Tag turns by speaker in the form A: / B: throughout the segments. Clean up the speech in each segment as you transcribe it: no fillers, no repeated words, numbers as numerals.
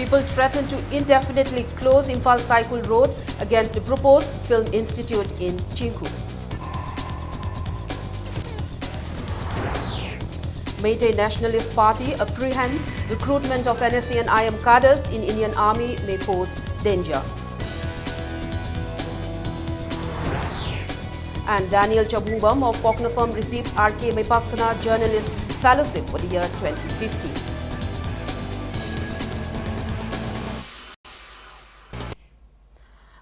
A: People threaten to indefinitely close Imphal Cycle Road against the proposed Film Institute in Chinku. Meitei Nationalist Party apprehends recruitment of NSC and IM cadres in Indian Army may pose danger. And Daniel Chabubam of Poknafam receives R.K. Mepaksana Journalist Fellowship for the year 2015.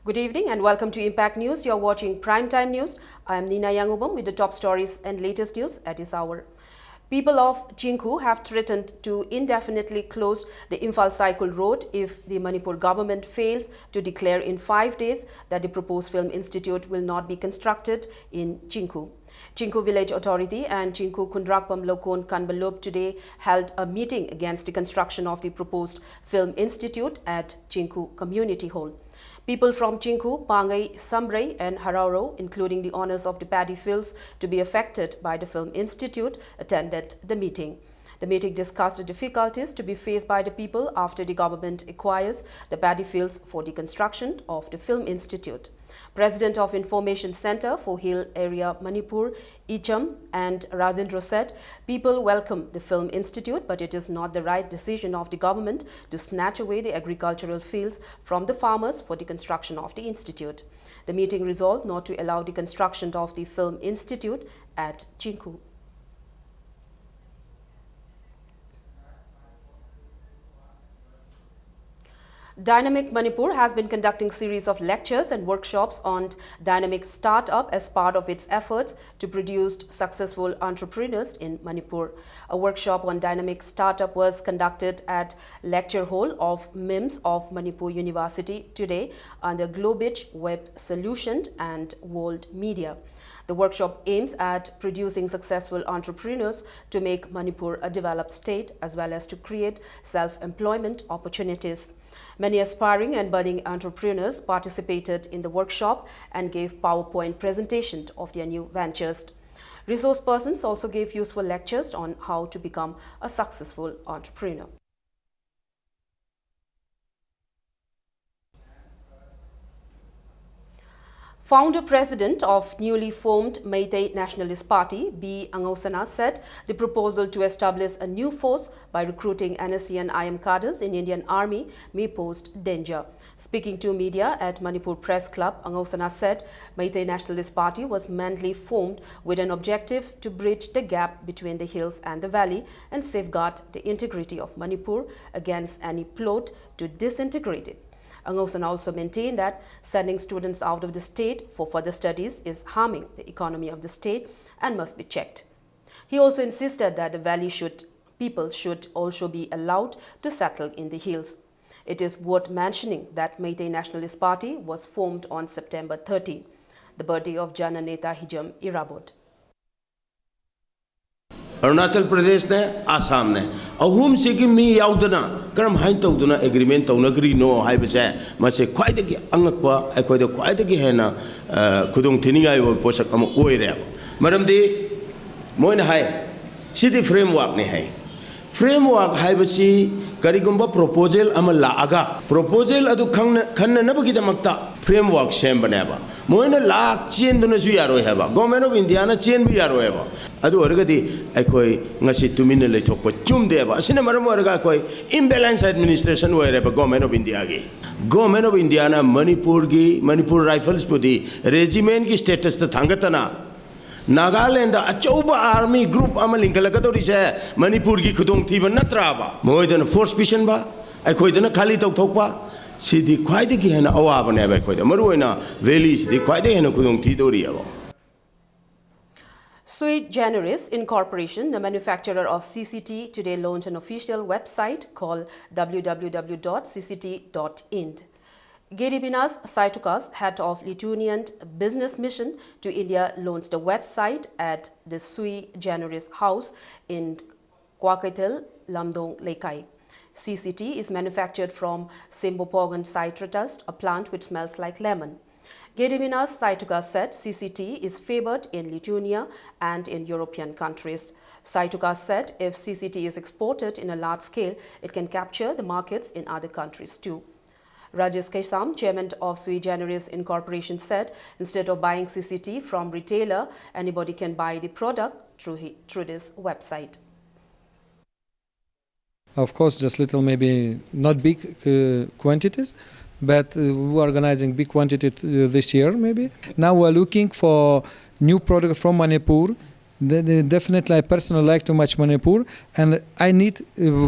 A: Good evening and welcome to Impact News. You are watching Primetime News. I am Nina Yangubam with the top stories and latest news at this hour. People of Chinku have threatened to indefinitely close the Imphal Cycle Road if the Manipur government fails to declare in 5 days that the proposed Film Institute will not be constructed in Chinku. Chinku Village Authority and Chinku Kundrakpam Lokon Kanbalub today held a meeting against the construction of the proposed Film Institute at Chinku Community Hall. People from Chinku, Pangai, Samrai and Harauro, including the owners of the paddy fields to be affected by the Film Institute, attended the meeting. The meeting discussed the difficulties to be faced by the people after the government acquires the paddy fields for the construction of the Film Institute. President of Information Center for Hill Area Manipur, Icham and Rajendra said, people welcome the Film Institute, but it is not the right decision of the government to snatch away the agricultural fields from the farmers for the construction of the institute. The meeting resolved not to allow the construction of the Film Institute at Chinku. Dynamic Manipur has been conducting series of lectures and workshops on dynamic startup as part of its efforts to produce successful entrepreneurs in Manipur. A workshop on dynamic startup was conducted at lecture hall of MIMS of Manipur University today under Globich Web Solutions and World Media. The workshop aims at producing successful entrepreneurs to make Manipur a developed state as well as to create self-employment opportunities. Many aspiring and budding entrepreneurs participated in the workshop and gave PowerPoint presentation of their new ventures. Resource persons also gave useful lectures on how to become a successful entrepreneur. Founder-president of newly formed Meitei Nationalist Party, B. Angosana, said the proposal to establish a new force by recruiting NSC and IM cadres in Indian Army may pose danger. Speaking to media at Manipur Press Club, Angosana said Meitei Nationalist Party was mainly formed with an objective to bridge the gap between the hills and the valley and safeguard the integrity of Manipur against any plot to disintegrate it. Angosana also maintained that sending students out of the state for further studies is harming the economy of the state and must be checked. He also insisted that the valley people should also be allowed to settle in the hills. It is worth mentioning that Meitei Nationalist Party was formed on September 30, the birthday of Jananeta Hijam Irabot.
B: Arunachal Pradesh ने आसाम ने अहुम से कि मी याउदना करम हाइन तौदना agreement तौनगरी no हाइबसे मसे ख्वाइदगी अंगकपा अखोइद ख्वाइदगी हेना खुदुंग थिनिगाय वो पोषक अम ओइरे मरमदि मोइन हाय city framework ने है फ्रेमवर्क हाइबसी करिगुंबा प्रपोजल अम लागा प्रपोजल अदु खन्ननबगिदमक्ता फ्रेमवर्क सेम बनेबा मोइन लाक चेंदुनसु यारोय हेबा गवर्नमेंट ऑफ इंडिया ना चेन भी यारोय हेबा अदु अरगदि अखोय ngasi tumina leithokpa chumdeba asina maram oraga koi imbalance administration oireba government of india na manipur rifles pudi regiment ki status ta thangatana Nagaland achauba army group amalingalakadori se manipur ki khudong thiba natraba moidana force mission ba akhoidana khali tokthokpa sidi khwaidagi hena awaba ne ba khoida maruina valleys di khwaidagi hena khudong thidori aba.
A: Sui Generis Incorporation, the manufacturer of CCT, today launched an official website called www.cct.ind. Gediminas Saitukas, head of Lithuanian business mission to India, launched the website at the Sui Generis house in Kwakatel, Lamdong, Lekai. CCT is manufactured from Simbopogan citrus, a plant which smells like lemon. Gediminas Saitukas said CCT is favored in Lithuania and in European countries. Saituka said if CCT is exported in a large scale, it can capture the markets in other countries too. Rajesh Kesam, chairman of Sui Generis Incorporation, said instead of buying CCT from retailer, anybody can buy the product through this website.
C: Of course, just little, maybe not big quantities, but we're organizing big quantity this year maybe. Now we're looking for new product from Manipur. Definitely, I personally like too much Manipur, and I need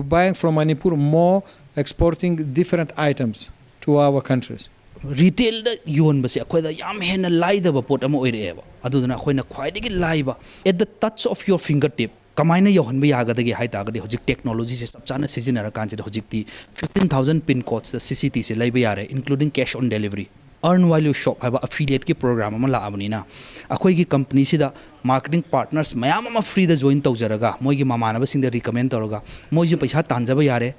C: buying from Manipur more, exporting different items to our countries.
D: Retail yonbase akoida yam hena laidaba pot ama oireba aduduna akoina khwaidagi laiba at the touch of your fingertip kamaina yohanba yagadagi haitagadi hojik technology se sabchana sijinara kanse hojikti 15000 pin codes the CCT se laiba yare including cash on delivery. Earn while you shop haba affiliate ki program ama laabani na akoi gi company sida marketing partners mayam ama free da join tawjaraga moi gi mamanaba sing da recommend tawraga moi ju paisa tanjaba yare.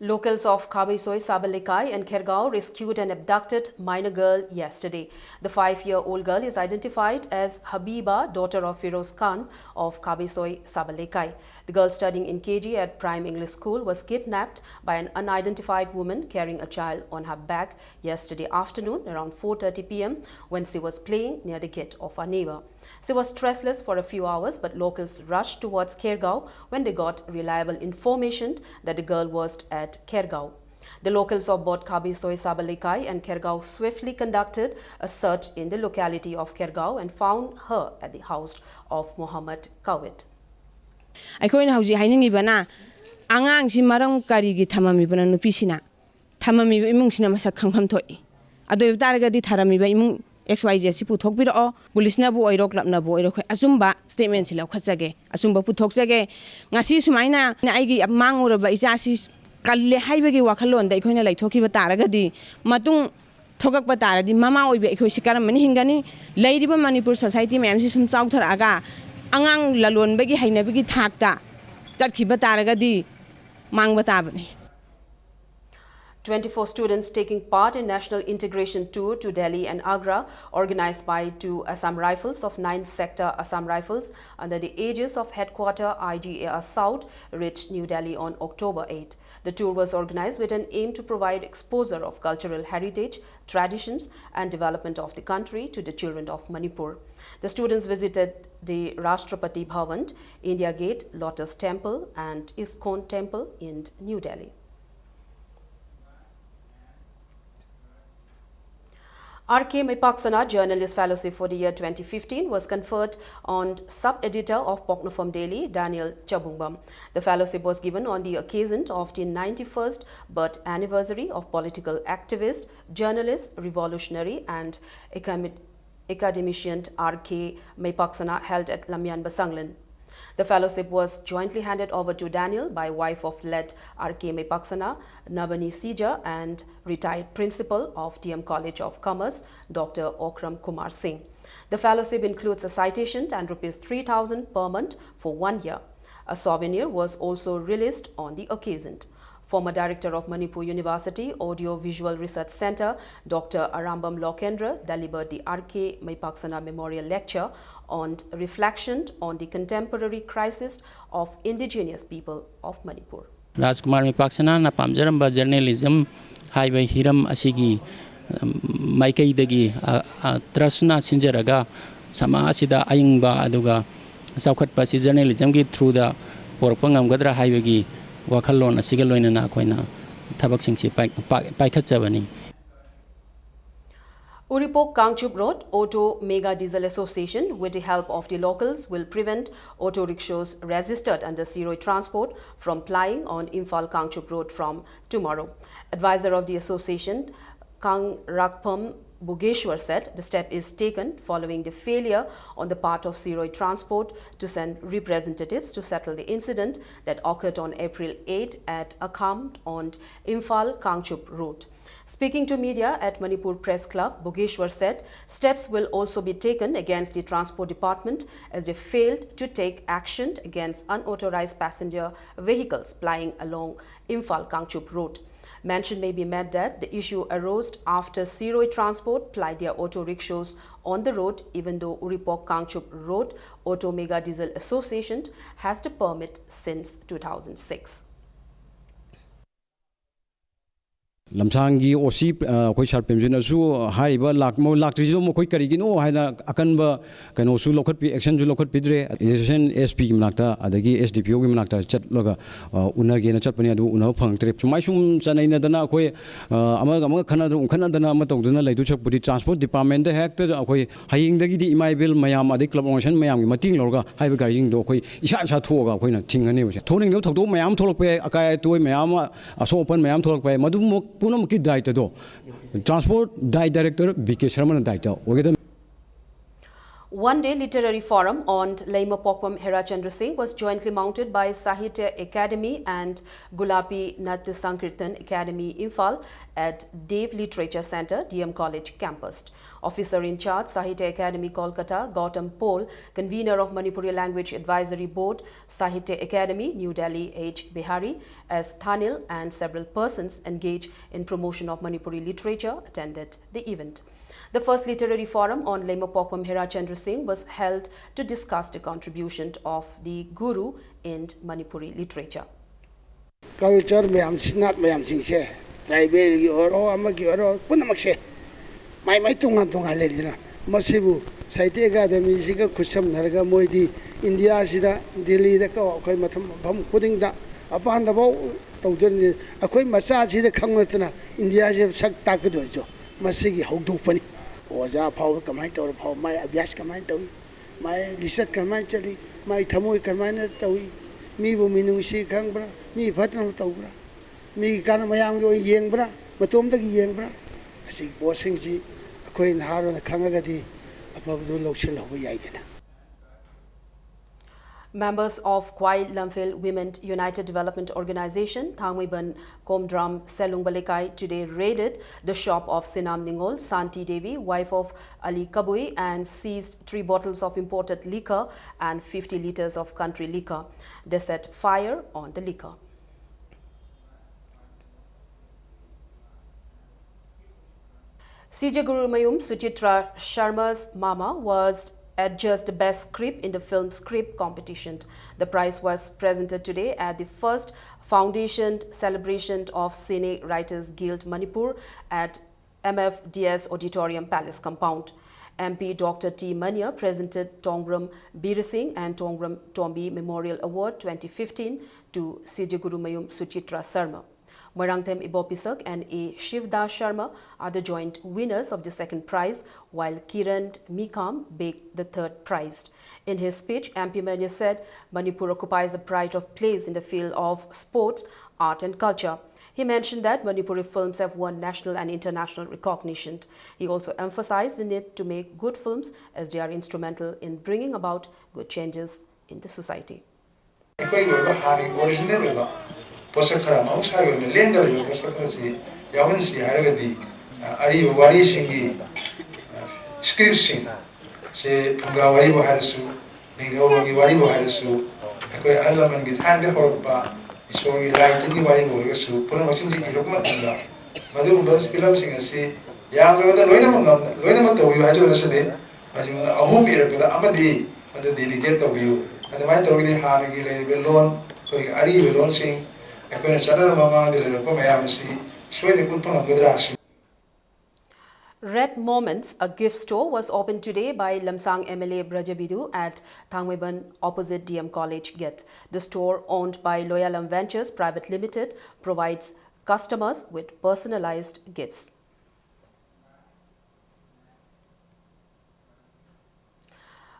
A: Locals of Khabisoi, Sabalekai and Khergaon rescued an abducted minor girl yesterday. The 5-year-old girl is identified as Habiba, daughter of Firoz Khan of Khabisoi, Sabalekai. The girl studying in KG at Prime English School was kidnapped by an unidentified woman carrying a child on her back yesterday afternoon around 4:30 p.m. when she was playing near the gate of her neighbor. She was stressless for a few hours, but locals rushed towards Khergaon when they got reliable information that the girl was at Khergaon. The locals of both Khabisoi, Sabalekai and Khergaon swiftly conducted a search in the locality of Khergaon and found her at the house of Mohammed Kawit.
E: ꯑꯩꯈꯣꯏꯅ ꯍꯧꯖꯤꯛ ꯍꯥꯏꯅꯤꯡꯉꯤꯕꯅ ꯑꯉꯥꯡꯁꯤ ꯃꯔꯝ ꯀꯔꯤꯒꯤ ꯊꯝꯃꯝꯃꯤꯕꯅ ꯅꯨꯄꯤꯁꯤꯅ ꯊꯝꯃꯝꯃꯤꯕ ꯏꯃꯨꯡꯁꯤꯅ ꯃꯁꯛ ꯈꯪꯐꯝ ꯊꯣꯛꯏ ꯑꯗꯨ ꯑꯣꯏꯕ ꯇꯥꯔꯒꯗꯤ ꯊꯔꯝꯃꯤꯕ ꯏꯃꯨꯡ XYZ ꯁꯤ ꯄꯨꯊꯣꯛꯄꯤꯔꯛꯑꯣ ꯄꯨꯂꯤꯁꯅꯕꯨ ꯑꯣꯏꯔꯣ ꯀ꯭ꯂꯕꯅꯕꯨ ꯑꯣꯏꯔꯣ ꯑꯩꯈꯣꯏ ꯑꯆꯨꯝꯕ ꯁ꯭ꯇꯦꯠꯃꯦꯟꯠꯁꯤ ꯂꯧꯈꯠꯆꯒꯦ ꯑꯆꯨꯝꯕ ꯄꯨꯊꯣꯛꯆꯒꯦ ꯉꯁꯤ ꯁꯨꯃꯥꯏꯅ ꯑꯩꯒꯤ ꯃꯥꯡꯉꯨꯔꯕ ꯏꯆꯥꯁꯤ ꯀꯜꯂꯦ ꯍꯥꯏꯕꯒꯤ ꯋꯥꯈꯜꯂꯣꯟꯗ ꯑꯩꯈꯣꯏꯅ ꯂꯩꯊꯣꯛꯈꯤꯕ ꯇꯥꯔꯒꯗꯤ ꯃꯇꯨꯡ ꯊꯣꯛꯂꯛꯄ ꯇꯥꯔꯗꯤ ꯃꯃꯥ ꯑꯣꯏꯕ ꯑꯩꯈꯣꯏꯁꯤ ꯀꯔꯝꯕꯅ ꯍꯤꯡꯒꯅꯤ ꯂꯩꯔꯤꯕ ꯃꯅꯤꯄꯨꯔ ꯁꯣꯁꯥꯏꯇꯤ ꯃꯌꯥꯝꯁꯤ ꯁꯨꯝ ꯆꯥꯎꯊꯔꯛꯑꯒ ꯑꯉꯥꯡ ꯂꯂꯣꯟꯕꯒꯤ ꯍꯩꯅꯕꯤꯒꯤ ꯊꯥꯛꯇ ꯆꯠꯈꯤꯕ ꯇꯥꯔꯒꯗꯤ ꯃꯥꯡꯕ ꯇꯥꯕꯅꯤ.
A: 24 students taking part in National Integration Tour to Delhi and Agra, organized by 2 Assam Rifles of 9th Sector Assam Rifles under the aegis of Headquarter IGAR South, reached New Delhi on October 8. The tour was organized with an aim to provide exposure of cultural heritage, traditions and development of the country to the children of Manipur. The students visited the Rashtrapati Bhavan, India Gate, Lotus Temple and ISKCON Temple in New Delhi. R.K. Maipaksana Journalist Fellowship for the year 2015 was conferred on sub-editor of Poknofam Daily, Daniel Chabungbam. The fellowship was given on the occasion of the 91st birth anniversary of political activist, journalist, revolutionary and academician R.K. Maipaksana held at Lamyan Basanglan. The fellowship was jointly handed over to Daniel by wife of late R.K. Maipaksana, Nabani Sija, and retired principal of DM College of Commerce, Dr. Okram Kumar Singh. The fellowship includes a citation and ₹3,000 per month for 1 year. A souvenir was also released on the occasion. Former Director of Manipur University Audio Visual Research Center, Dr. Arambam Lokendra, delivered the R.K. Maipaksana Memorial Lecture on reflection on the contemporary crisis of indigenous people of Manipur.
F: Rajkumar Maipaksana na pamjaramba journalism haiba hiram asigi maikai dagi trasna sinjaraga sama asida ayingba aduga saukhatpa si journalism gi through the porpa ngamgadra haibagi wakhallon asiga loinana koina thabaksingsi paikhatjabani.
A: Uripok Kangchup Road Auto Mega Diesel Association, with the help of the locals, will prevent auto rickshaws registered under Siroi Transport from plying on Imphal Kangchup Road from tomorrow. Advisor of the association, Kang Rakpam Bugeshwar, said the step is taken following the failure on the part of Siroi Transport to send representatives to settle the incident that occurred on April 8 at Akham on Imphal Kangchup Road. Speaking to media at Manipur Press Club, Bugeshwar said steps will also be taken against the Transport Department as they failed to take action against unauthorized passenger vehicles plying along Imphal Kangchup Road. Mention may be made that the issue arose after Siroi Transport plied their auto rickshaws on the road, even though Uripok Kangchup Road Auto Mega Diesel Association has the permit since 2006.
G: lamsangi osi koi sar pemjina su hariba laktrijo mo koi karigino haina akanba kano su lokhat pi action ju lokhat pidre education SP ki manakta adagi SDPO ki manakta chatloga unage na chatpani adu una phangtre sumai sum chanaina dana koi ama khana dana ama tawduna laidu chapudi transport department da hekta koi haying dagi di imai bill mayam adi club organization mayam ki mating lorga haiba garing do koi isa thoga koi na thingani bose thoning do thokdo mayam tholokpe akai toy mayam aso open mayam tholokpe madu Poonam की दायित्व दो transport director BK Sharma ने दायित्व
A: One day literary forum on Laima Pokwam Hera Chandra Singh was jointly mounted by Sahitya Academy and Gulapi Natya Sankirtan Academy Imphal at Dev Literature Center, DM College campus. Officer in charge, Sahitya Academy Kolkata, Gautam Pol, convener of Manipuri Language Advisory Board, Sahitya Academy, New Delhi, H. Bihari, S. Thanil, and several persons engaged in promotion of Manipuri literature attended the event. The first literary forum on Laima Pokwam Hera Chandra Singh was held to discuss the contribution of the Guru in Manipuri literature.
H: Culture mayam sinat mayam singse tribal gi oro ama gi oro punamakse mai tunga ledina masibu Sahitya Academy siga kusam narga moidi India sida Delhi da ko koi matham bam kuding da apan da bo tawdun akoi macha sida khangna India se sak takdo jo masigi hogdupani oja phau kamai tor phau mai abhyas kamai tawi mai research kamai chali mai thamoi kamai na tawi mi bu minung si khangbra mi phatna tawbra mi kan mayam go yengbra matom da gi yengbra asi bosing si akoi naharo na khangaga di apabdu loksil hobu yaidena.
A: Members of Kwai Lamphil Women United Development Organization, Thangwiban Komdram Selung Balikai, today raided the shop of Sinam Ningol, Santi Devi, wife of Ali Kabui, and seized 3 bottles of imported liquor and 50 liters of country liquor. They set fire on the liquor. CJ Gurumayum Suchitra Sharma's mama was adjudged the best script in the film script competition. The prize was presented today at the first foundation celebration of Cine Writers Guild Manipur at MFDS Auditorium Palace compound. MP Dr. T. Mania presented Tongram Bir Singh and Tongram Tombi Memorial Award 2015 to CJ Gurumayum Suchitra Sharma. Moirangthem Ibopisak and A. Shivdas Sharma are the joint winners of the second prize, while Kiran Mikam bagged the third prize. In his speech, MP Mania said Manipur occupies a pride of place in the field of sports, art and culture. He mentioned that Manipuri films have won national and international recognition. He also emphasized the need to make good films as they are instrumental in bringing about good changes in the society.
I: Posakara Mausai and Lenda Posakasi, Yavansi, Haragadi, Ari Wari Singi, script sing, say Pungawaribo Harasu, Ningo Waribo Harasu, Alam and get hand the Horba, is only light in the Waribo Rasu, Punasin Ilokmatanga, Madu Bus Pilam Sing and say, Yang with the Loinamato, you had to listen it, but you know, a home here with the Amadi, and the dedicate of you, and the might already have a loan, going Ari will loan sing.
A: Red Moments, a gift store, was opened today by Lamsang MLA Brajabidu at Thangweban opposite DM College Gate. The store, owned by Loyalam Ventures Private Limited, provides customers with personalized gifts.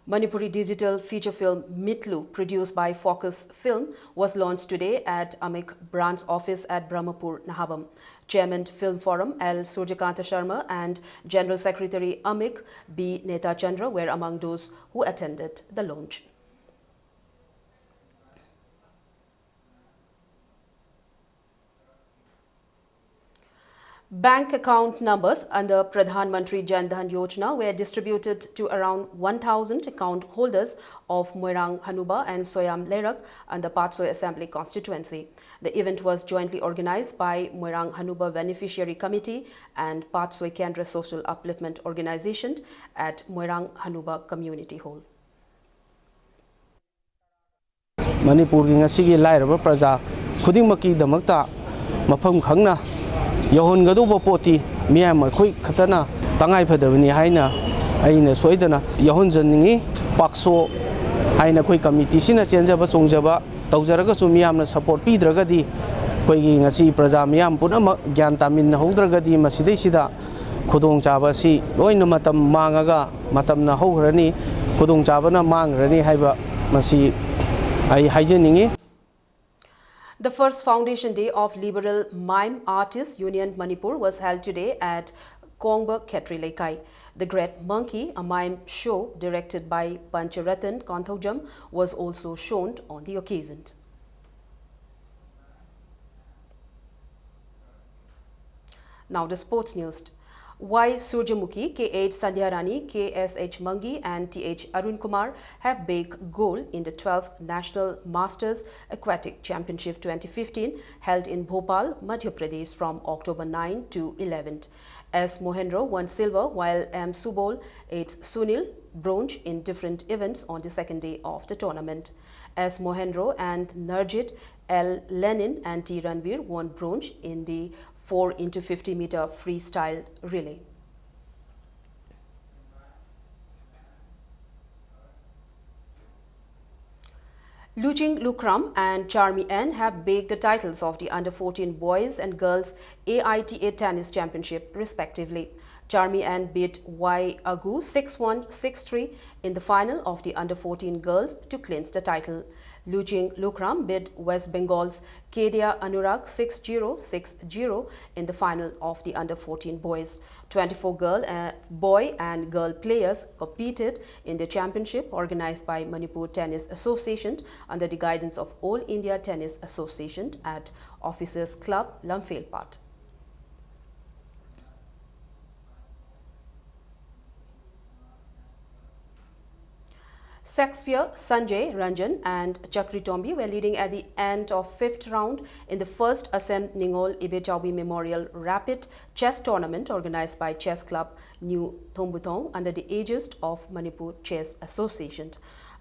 A: Manipuri digital feature film Mitlu, produced by Focus Film, was launched today at AMIC branch office at Brahmapur, Nahabam. Chairman Film Forum L. Surjakanta Sharma and General Secretary AMIC B. Neta Chandra were among those who attended the launch. Bank account numbers under Pradhan Mantri Jan Dhan Yojana were distributed to around 1,000 account holders of Moirang Hanuba and Soyam Lerak under Patsoy Assembly constituency. The event was jointly organized by Moirang Hanuba Beneficiary Committee and Patsoy Kendra Social Upliftment Organization at Moirang Hanuba Community Hall.
J: Manipur gi ngasigi lairaba praja khudingmaki damakta mafam khangna yahon gaduba poti miyam khoi khatana tangai phadabani haina aina soidana yahon janningi pakso haina khoi committee sina chenjaba chongjaba tawjaraga su miyamna support pidragadi khoigi ngasi praja miyam punama gyan tamin hodragadi masidai sida khudong chaba si loina matam mangaga matamna hograni khudong chabana mangrani haiba masi ai haijeningi.
A: The first Foundation Day of Liberal Mime Artists Union Manipur was held today at Kongba Khetrilekai. The Great Monkey, a mime show directed by Pancharatan Konthaujam, was also shown on the occasion. Now the sports news. Y. Surjamukhi, K.H. Sandhya Rani, K.S.H. Mangi and T.H. Arun Kumar have bagged gold in the 12th National Masters Aquatic Championship 2015 held in Bhopal, Madhya Pradesh from October 9 to 11. S. Mohendro won silver while M. Subol, H. Sunil bronze in different events on the second day of the tournament. S. Mohendro and Narjit L. Lenin and T. Ranveer won bronze in the 4x50 meter freestyle relay. Lujing Lukram and Charmi N have bagged the titles of the Under-14 Boys and Girls AITA Tennis Championship respectively. Charmi N beat Y. Agu 6-1, 6-3 in the final of the Under-14 Girls to clinch the title. Lujing Lukram beat West Bengal's Kedia Anurag 6-0, 6-0 in the final of the Under-14 Boys. 24 boy and girl players competed in the championship organized by Manipur Tennis Association under the guidance of All India Tennis Association at Officers Club, Lamphel-Pat. Sexphere, Sanjay, Ranjan and Chakri Tombi were leading at the end of 5th round in the first Assam Ningol Ibe Chaubi Memorial Rapid Chess Tournament organized by Chess Club New Thombutong under the aegis of Manipur Chess Association.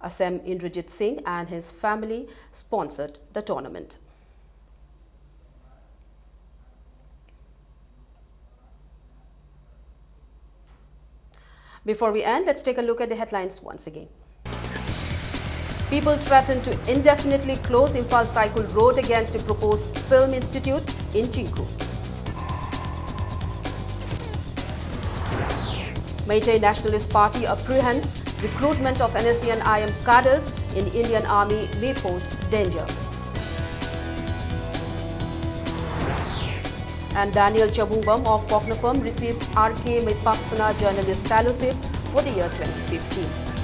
A: Assam Indrajit Singh and his family sponsored the tournament. Before we end, let's take a look at the headlines once again. People threaten to indefinitely close Imphal Cycle Road against a proposed film institute in Chinku. Meitei Nationalist Party apprehends recruitment of NSC and IM cadres in Indian Army may pose danger. And Daniel Chabungbam of Poknafirm receives RK Mitpaksana Journalist Fellowship for the year 2015.